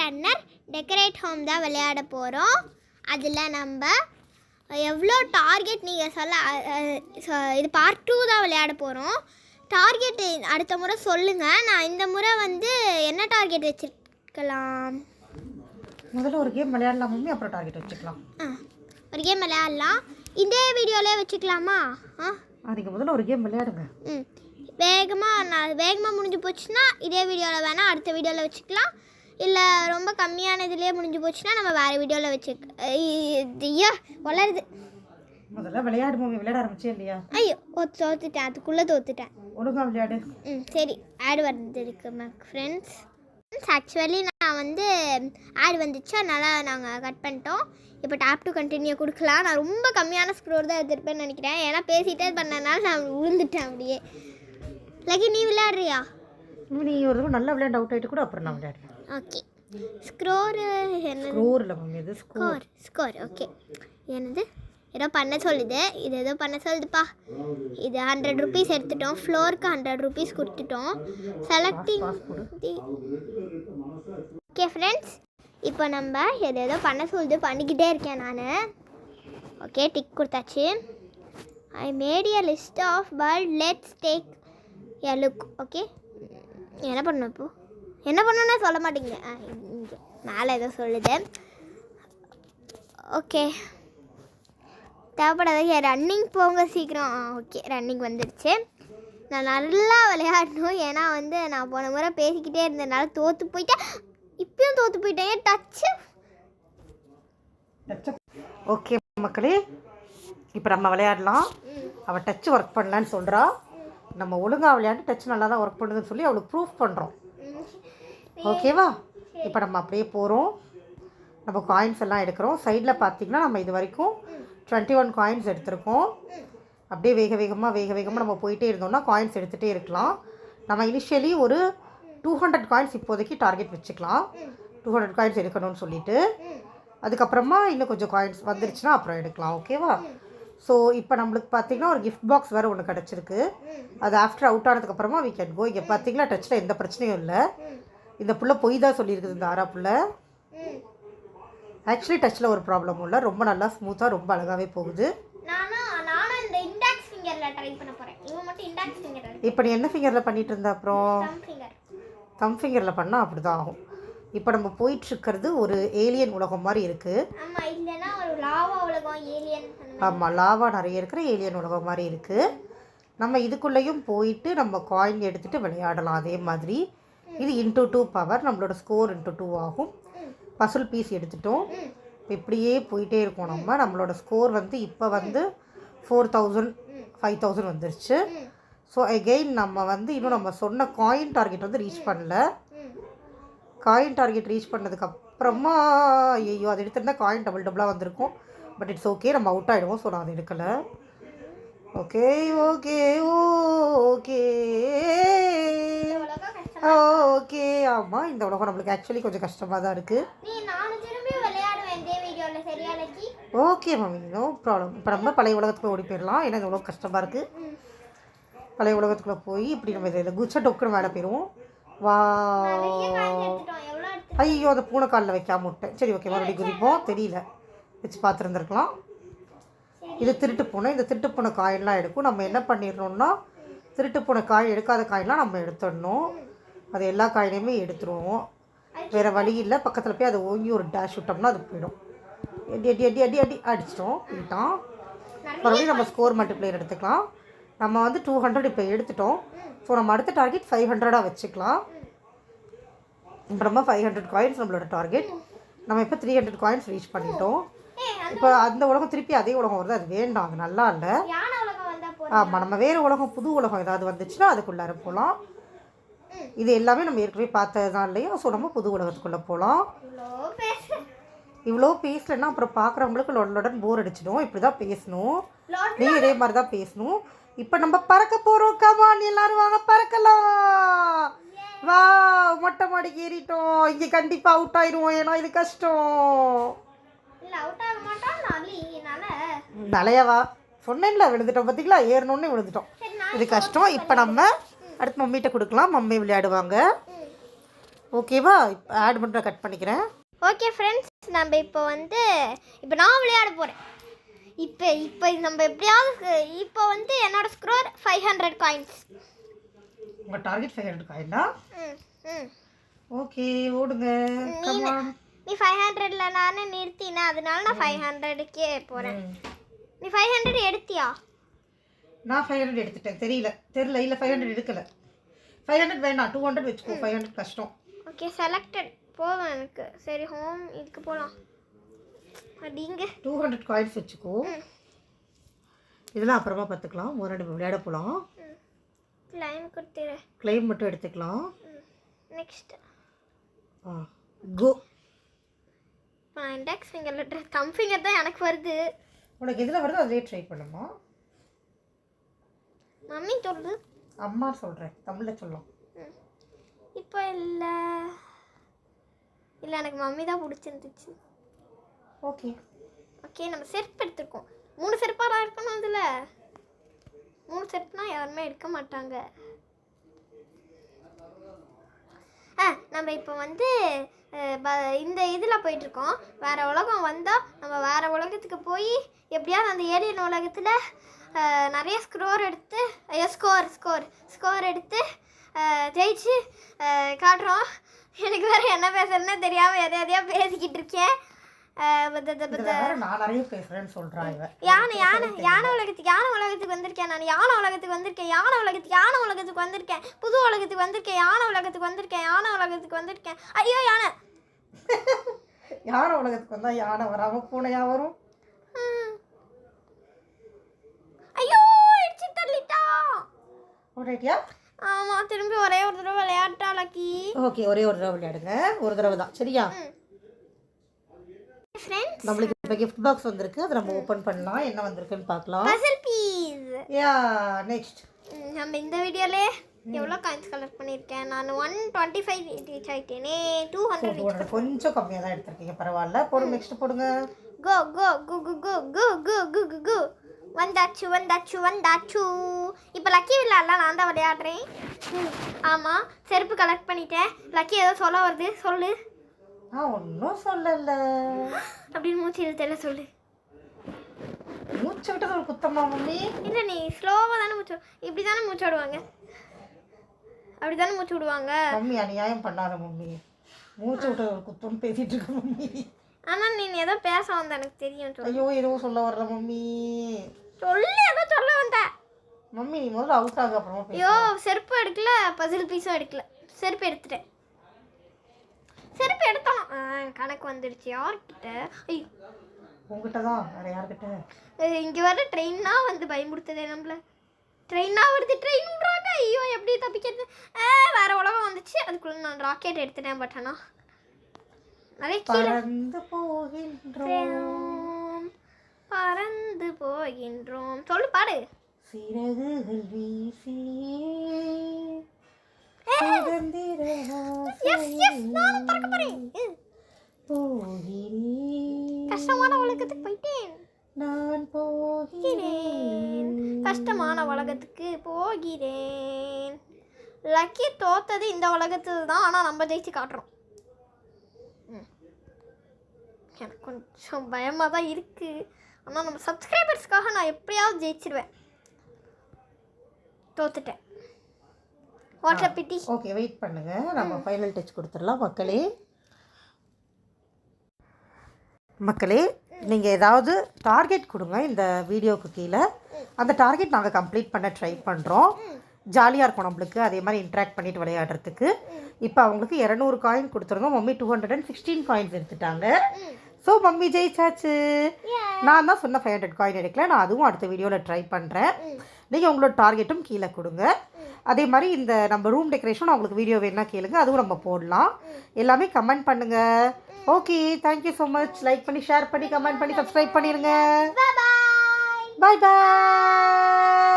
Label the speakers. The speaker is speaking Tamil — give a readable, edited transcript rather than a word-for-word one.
Speaker 1: ரன்னர் டெக்கரேட் ஹோம் தான் விளையாட போகிறோம். அதில் நம்ம எவ்வளோ டார்கெட் நீங்கள் இது பார்ட் 2 தான் விளையாட போகிறோம். டார்கெட் அடுத்த முறை சொல்லுங்கள். நான் இந்த முறை வந்து என்ன டார்கெட் வச்சுருக்கலாம்?
Speaker 2: முதல்ல ஒரு கேம் விளையாடலாம் மம்மி, அப்புறம் டார்கெட் வச்சுக்கலாம்.
Speaker 1: ஒரு கேம் விளையாடலாம். இதே வீடியோவிலே வச்சுக்கலாமா?
Speaker 2: அதுக்கு முதல்ல ஒரு கேம் விளையாடுங்க.
Speaker 1: வேகமாக முடிஞ்சு போச்சுன்னா இதே வீடியோவில் வேணால் அடுத்த வீடியோவில் வச்சுக்கலாம். இல்லை ரொம்ப கம்மியானதுலேயே முடிஞ்சு போச்சுன்னா நம்ம வேறு வீடியோவில் வளருது.
Speaker 2: முதல்ல விளையாடு மம்மி. விளையாட ஆரம்பிச்சே இல்லையா?
Speaker 1: ஐயோ தோத்துட்டேன், அதுக்குள்ளே தோத்துட்டேன்.
Speaker 2: ஒழுங்கா விளையாடு.
Speaker 1: சரி, ஆட் வந்துருக்கு ஃப்ரெண்ட்ஸ். ஆக்சுவலி நான் வந்து ஆட் வந்துச்சு, அதனால் நாங்கள் கட் பண்ணிட்டோம். இப்போ டேப் டு கண்டினியூ கொடுக்கலாம். நான் ரொம்ப கம்மியான ஸ்க்ரோர் தான் எடுத்துருப்பேன்னு நினைக்கிறேன். ஏன்னா பேசிகிட்டே பண்ணனால நான் விழுந்துட்டேன் அப்படியே. லக்கி நீ விளையாடுறியா?
Speaker 2: நீ ஒரு தடவை நல்லா விளையாண்டு அவுட் ஆகிட்டு கூட அப்புறம் நான் விளையாடுறேன்.
Speaker 1: ஓகே. ஸ்க்ரோர் என்ன?
Speaker 2: ஸ்கோர் இல்லை மம்மி, இது
Speaker 1: ஸ்கோர். ஓகே. என்னது ஏதோ பண்ண சொல்லுது. இது ஏதோ பண்ண சொல்லுதுப்பா. இது 100 rupees எடுத்துட்டோம். ஃப்ளோருக்கு 100 rupees கொடுத்துட்டோம். Selecting okay friends. இப்போ நம்ம ஏதோ பண்ண சொல்லுது, பண்ணிக்கிட்டே இருக்கேன் நான். ஓகே, டிக் கொடுத்தாச்சு. I made a list of but let's take a look. Okay, என்ன பண்ணணும் இப்போ? என்ன பண்ணணும்னா சொல்ல மாட்டேங்க. இங்கே மேலே ஏதோ சொல்லுது. ஓகே, தேவைப்படாத ரன்னிங் போங்க சீக்கிரம். ஓகே, ரன்னிங் வந்துடுச்சு. நான் நல்லா விளையாடணும். ஏன்னா வந்து நான் போன முறை பேசிக்கிட்டே இருந்ததுனால தோற்று போயிட்டேன். இப்பயும் தோற்று போயிட்டேன். டச்சு.
Speaker 2: ஓகே மக்களே, இப்போ நம்ம விளையாடலாம். அவள் டச் ஒர்க் பண்ணலான்னு சொல்கிறா. நம்ம ஒழுங்காக விளையாண்டு டச் நல்லா தான் ஒர்க் பண்ணுதுன்னு சொல்லி அவளுக்கு ப்ரூஃப் பண்ணுறோம். ஓகேவா? இப்போ நம்ம அப்படியே போகிறோம். நம்ம காயின்ஸ் எல்லாம் எடுக்கிறோம். சைடில் பார்த்திங்கன்னா நம்ம இது வரைக்கும் 21 காயின்ஸ் எடுத்திருக்கோம். அப்படியே வேக வேகமாக நம்ம போயிட்டே இருந்தோம்னா காயின்ஸ் எடுத்துகிட்டே இருக்கலாம். நம்ம இனிஷியலி ஒரு 200 காயின்ஸ் இப்போதைக்கு டார்கெட் வச்சுக்கலாம். 200 காயின்ஸ் எடுக்கணும்னு சொல்லிவிட்டு அதுக்கப்புறமா இன்னும் கொஞ்சம் காயின்ஸ் வந்துருச்சுன்னா அப்புறம் எடுக்கலாம். ஓகேவா? ஸோ இப்போ நம்மளுக்கு பார்த்திங்கன்னா ஒரு கிஃப்ட் பாக்ஸ் வேறு ஒன்று கிடச்சிருக்கு. அது ஆஃப்டர் அவுட் ஆனதுக்கப்புறமா வீ கேன் கோ. இங்கே பார்த்திங்கன்னா டச்சில் எந்த பிரச்சனையும் இல்லை. இந்த புள்ள பொய் தான் சொல்லியிருக்குது, இந்த ஆரா புள்ள. ஆக்சுவலி டச்சில் ஒரு ப்ராப்ளமும் இல்லை. ரொம்ப நல்லா ஸ்மூத்தாக ரொம்ப அழகாகவே போகுது. இப்போ நீ என்ன ஃபிங்கரில் பண்ணிகிட்டு இருந்த? அப்புறம் தம் ஃபிங்கரில் பண்ணால் அப்படி தான் ஆகும். இப்போ நம்ம போயிட்டுருக்கிறது ஒரு ஏலியன் உலகம் மாதிரி இருக்குது. ஆமாம், லாவா நிறைய இருக்கிற ஏலியன் உலகம் மாதிரி இருக்குது. நம்ம இதுக்குள்ளேயும் போயிட்டு நம்ம காயின் எடுத்துகிட்டு விளையாடலாம். அதே மாதிரி இது ×2 பவர். நம்மளோட ஸ்கோர் ×2 ஆகும். பசுல் பீஸ் எடுத்துட்டோம். இப்படியே போயிட்டே இருக்கோம். நம்மளோட ஸ்கோர் வந்து இப்போ வந்து 4000 5000 வந்துருச்சு. ஸோ அகெயின் நம்ம வந்து இன்னும் நம்ம சொன்ன காயின் டார்கெட் வந்து ரீச் பண்ணல. காயின் டார்கெட் ரீச் பண்ணதுக்கப்புறமா ஐயோ அது எடுத்துருந்தா காயின் டபுளாக வந்திருக்கும். பட் இட்ஸ் ஓகே, நம்ம அவுட் ஆகிடுவோம். ஸோ நான் அதை எடுக்கலை. Okay okay okay okay. ஆமாம், இந்த உலகம் நம்மளுக்கு ஆக்சுவலி கொஞ்சம் கஷ்டமாக தான் இருக்குது. Okay mummy, no problem. இப்போ நம்ம பழைய உலகத்துக்குள்ளே ஓடி போயிடலாம். ஏன்னா இந்த உலகம் கஷ்டமாக இருக்குது. பழைய உலகத்துக்குள்ளே போய் இப்படி நம்ம இதில் குச்ச டொக்குன்னு மேலே போயிடுவோம். வா, ஐயோ அந்த பூனைக்காலில் வைக்காம விட்டேன். சரி ஓகே, மறுபடியும் குதிப்போம். தெரியல, வச்சு பார்த்துருந்துருக்கலாம். இது திருட்டு பூனை. இந்த திருட்டு பூனை காயெல்லாம் எடுக்கும். நம்ம என்ன பண்ணிடணும்னா திருட்டு பூனை காய் எடுக்காத காயெல்லாம் நம்ம எடுத்துடணும். அது எல்லா காயினையுமே எடுத்துருவோம். வேறு வழி இல்லை. பக்கத்தில் போய் அதை ஓங்கி ஒரு டேஷ் விட்டோம்னா அது போயிடும். அடி அடி அடி அடி அடி அடிச்சிட்டோம். போயிட்டான். மறுபடியும் நம்ம ஸ்கோர் மல்டிப்ளையர் எடுத்துக்கலாம். நம்ம வந்து 200 இப்போ எடுத்துட்டோம். ஸோ நம்ம அடுத்த டார்கெட் 500 வச்சுக்கலாம். இப்போ நம்ம 500 காயின்ஸ் நம்மளோட டார்கெட். நம்ம இப்போ 300 காயின்ஸ் ரீச் பண்ணிட்டோம். இப்போ அந்த உலகம் திருப்பி அதே உலகம் வருது. அது வேண்டாம், அது நல்லா இல்லை. ஆமாம், நம்ம வேறு உலகம் புது உலகம் ஏதாவது வந்துச்சுன்னா அதுக்குள்ளார போகலாம். இது எல்லாமே நம்ம ஏற்கனவே பார்த்தது தான் இல்லையா? ஸோ நம்ம புது உலகத்துக்குள்ளே போகலாம். இவ்வளோ பேசலைன்னா அப்புறம் பார்க்குறவங்களுக்கு லொடன் போர் அடிச்சிடும். இப்படி தான் பேசணும். நீ இதே மாதிரி தான் பேசணும். இப்போ நம்ம பறக்க போகிறோம். கமான் எல்லாரும் வாங்க பறக்கலாம். வா, மொட்டை மாடிக்கு ஏறிட்டோம். இங்கே கண்டிப்பாக அவுட் ஆயிடுவோம். ஏன்னா இது கஷ்டம். நலையவா சொன்னேன்ல, விழுந்துட்டோம். பார்த்தீங்களா, ஏறணுன்னே விழுந்துட்டோம். இது கஷ்டம். இப்போ நம்ம அடுத்து மம்மிகிட்ட கொடுக்கலாம். மம்மி விளையாடுவாங்க. ஓகேவா? இப்போ ஆட் பண்ணுற கட் பண்ணிக்கிறேன்.
Speaker 1: ஓகே ஃப்ரெண்ட்ஸ், நம்ம இப்போ நான் விளையாட போகிறேன். இப்போ நம்ம எப்படியாவது இப்போ என்னோட ஸ்க்ரோர் 500 காயின்ஸ்.
Speaker 2: உங்கள் டார்கெட் 500 காயினா?
Speaker 1: ம்
Speaker 2: ஓகே, ஓடுங்க.
Speaker 1: நீ 500ல நானே நிறுத்தினா, அதனால நான் 500க்கே போகிறேன். நீ 500 எடுத்தியா?
Speaker 2: நான் 500 எடுத்துட்டேன். தெரில இல்லை 500 எடுக்கலை. 500 வேணாம், 200 வச்சுக்கோ. 500 கஷ்டம்.
Speaker 1: ஓகே, செலக்டட் போதும் எனக்கு. சரி, ஹோம் இதுக்கு போகலாம். அப்படிங்க
Speaker 2: 200 காயின்ஸ் வச்சுக்கோ. இதெல்லாம் அப்புறமா பார்த்துக்கலாம். முதல்ல விளையாட போகலாம்.
Speaker 1: கிளைம் கொடுத்துரு.
Speaker 2: கிளைம் மட்டும் எடுத்துக்கலாம்.
Speaker 1: Next
Speaker 2: go.
Speaker 1: நான் இண்டெக்ஸ் ஃபிங்கரில் கம் ஃபிங்கர் தான் எனக்கு வருது.
Speaker 2: உனக்கு எதில் வருதோ அதே ட்ரை பண்ணுமா?
Speaker 1: மம்மி சொல்லு.
Speaker 2: அம்மா சொல்கிறேன், தமிழில் சொல்லலாம்.
Speaker 1: இப்போ இல்லை, எனக்கு மம்மி தான் பிடிச்சிருந்துச்சு.
Speaker 2: ஓகே,
Speaker 1: நம்ம செருப்பு எடுத்துருக்கோம். 3 செருப்பாக இருக்கணும். அதில் 3 செருப்புனா யாருமே எடுக்க மாட்டாங்க. நம்ம இப்போ இந்த இதில் போயிட்டுருக்கோம். வேறு உலகம் வந்தால் நம்ம வேறு உலகத்துக்கு போய் எப்படியாவது அந்த ஏலியன் உலகத்தில் நிறைய ஸ்கோர் எடுத்து ஜெயிச்சு காட்டுறோம். எனக்கு வேறு என்ன பேசுறதுன்னு தெரியாமல் எதையா பேசிக்கிட்டு இருக்கேன்.
Speaker 2: நான் நிறைய பேசுறேன்னு சொல்றேன்.
Speaker 1: யானை உலகத்துக்கு வந்திருக்கேன். நான் யானை உலகத்துக்கு வந்திருக்கேன். புது உலகத்துக்கு வந்திருக்கேன். யானை உலகத்துக்கு வந்திருக்கேன். ஐயோ, யானை
Speaker 2: உலகத்துக்கு வந்தா யானை வராம பூனையா வரும்?
Speaker 1: ஐயோ, இடிச்சு தள்ளிட்டா.
Speaker 2: ஓடிட்டியா?
Speaker 1: ஆமா, திரும்பி ஒரே ஒரு தடவை விளையாட்டா லக்கி.
Speaker 2: ஓகே, ஒரே ஒரு தடவை விளையாடுங்க. ஒரு தடவை தான், சரியா?
Speaker 1: ஃப்ரெண்ட்ஸ்,
Speaker 2: நம்மளுக்கு இப்போ gift box வந்திருக்கு. அதை நம்ம ஓபன் பண்ணலாம். என்ன வந்திருக்குன்னு பார்க்கலாம்.
Speaker 1: பசில் பீஸ்.
Speaker 2: நெக்ஸ்ட்
Speaker 1: நம்ம இந்த வீடியோலே எவ்வளோ காயின்ஸ் கலெக்ட் பண்ணியிருக்கேன். நான் 125 ரீச் ஆகிட்டேனே. 200
Speaker 2: கொஞ்சம் கம்மியாக தான் எடுத்திருக்கீங்க. பரவாயில்ல, போடுங்க. நெக்ஸ்ட் போடுங்க.
Speaker 1: கோ கோ கோ கோ கோ கோ கோ கோ கோ கோ வந்தாச்சு. இப்போ லக்கி விளையாடலாம். நான் தான் விளையாடுறேன். ஆமாம், செருப்பு கலெக்ட் பண்ணிட்டேன். லக்கி ஏதோ சொல்ல வருது, சொல்லு.
Speaker 2: நான் ஒன்றும் சொல்லல
Speaker 1: அப்படின்னு மூச்சு இழுத்தல சொல்லு.
Speaker 2: மூச்சு விட்டது ஒரு குத்தமா மம்மி?
Speaker 1: இல்லை, நீ ஸ்லோவாக தானே இப்படி தானே மூச்சு விடுவாங்க. அப்படி தானே மூச்சு விடுவாங்க.
Speaker 2: மம்மி அநியாயம் பண்ணாத மம்மி. மூச்சு விட்டது ஒரு குத்தம்னு பேசிட்டு இருக்க மம்மி.
Speaker 1: ஆனால் நீ ஏதோ பேச வந்த எனக்கு தெரியும்.
Speaker 2: ஐயோ, எதுவும் சொல்ல வரல மம்மி.
Speaker 1: ஏதோ சொல்ல வந்த
Speaker 2: மம்மி. நீ முதல்ல அவுட் ஆக, அப்புறமா பேசு.
Speaker 1: ஐயோ, செருப்பு எடுக்கல, பசில் பீஸும் எடுக்கல. செருப்பு எடுத்துட்டேன். செருப்பு எடுத்தோம். கணக்கு வந்துடுச்சு. யார்கிட்ட? ஐயோ,
Speaker 2: உங்ககிட்ட தான். வேற யார்கிட்ட?
Speaker 1: இங்கே வர ட்ரெயின்னா பயமுடுத்ததே நம்மள. ட்ரெயினா வருது, ட்ரெயின் விடுறாங்க. ஐயோ, எப்படி தப்பிக்கிறது? வேற உலகம் வந்துச்சு. அதுக்குள்ள நான் ராக்கெட் எடுத்துட்டேன். பட் ஆனால் நிறைய பறந்து போகின்றோம். சொல்லு, பாடு.
Speaker 2: சிறகுகள் வீசி
Speaker 1: கஷ்டமான உலகத்துக்கு போயிட்டேன்.
Speaker 2: நான் போகிறேன்.
Speaker 1: கஷ்டமான உலகத்துக்கு போகிறேன். லக்கி தோத்தது இந்த உலகத்தில் தான். ஆனால் நம்ம ஜெயிச்சு காட்டுறோம். எனக்கு கொஞ்சம் பயமாக தான் இருக்குது. ஆனால் நம்ம சப்ஸ்கிரைபர்ஸ்க்காக நான் எப்படியாவது ஜெயிச்சிடுவேன். தோத்துட்டேன். வாட்ஸ்அப் பிட்டி.
Speaker 2: ஓகே, வெயிட் பண்ணுங்க. நம்ம ஃபைனல் டச் கொடுத்துடலாம். மக்களே, நீங்கள் ஏதாவது டார்கெட் கொடுங்க இந்த வீடியோவுக்கு கீழே. அந்த டார்கெட் நாங்கள் கம்ப்ளீட் பண்ண ட்ரை பண்ணுறோம். ஜாலியாக இருக்கும் நம்மளுக்கு. அதே மாதிரி இன்ட்ராக்ட் பண்ணிட்டு விளையாடுறதுக்கு. இப்போ அவங்களுக்கு 200 காயின் கொடுத்துருந்தோம். மம்மி 216 காயின்ஸ் எடுத்துட்டாங்க. ஸோ மம்மி ஜெயிச்சாச்சு. நான் தான் சொன்ன 500 காயின் எடுக்கல. நான் அதுவும் அடுத்த வீடியோவில் ட்ரை பண்ணுறேன். நீங்கள் உங்களோட டார்கெட்டும் கீழே கொடுங்க. அதே மாதிரி இந்த நம்ம ரூம் டெக்கரேஷன் அவங்களுக்கு வீடியோ வேணால் கேளுங்க, அதுவும் நம்ம போடலாம். எல்லாமே கமெண்ட் பண்ணுங்கள். Okay, thank you so much. Like பண்ணி, ஷேர் பண்ணி, கமெண்ட் பண்ணி, சப்ஸ்கிரைப் பண்ணிடுங்க. பாய் பாய்.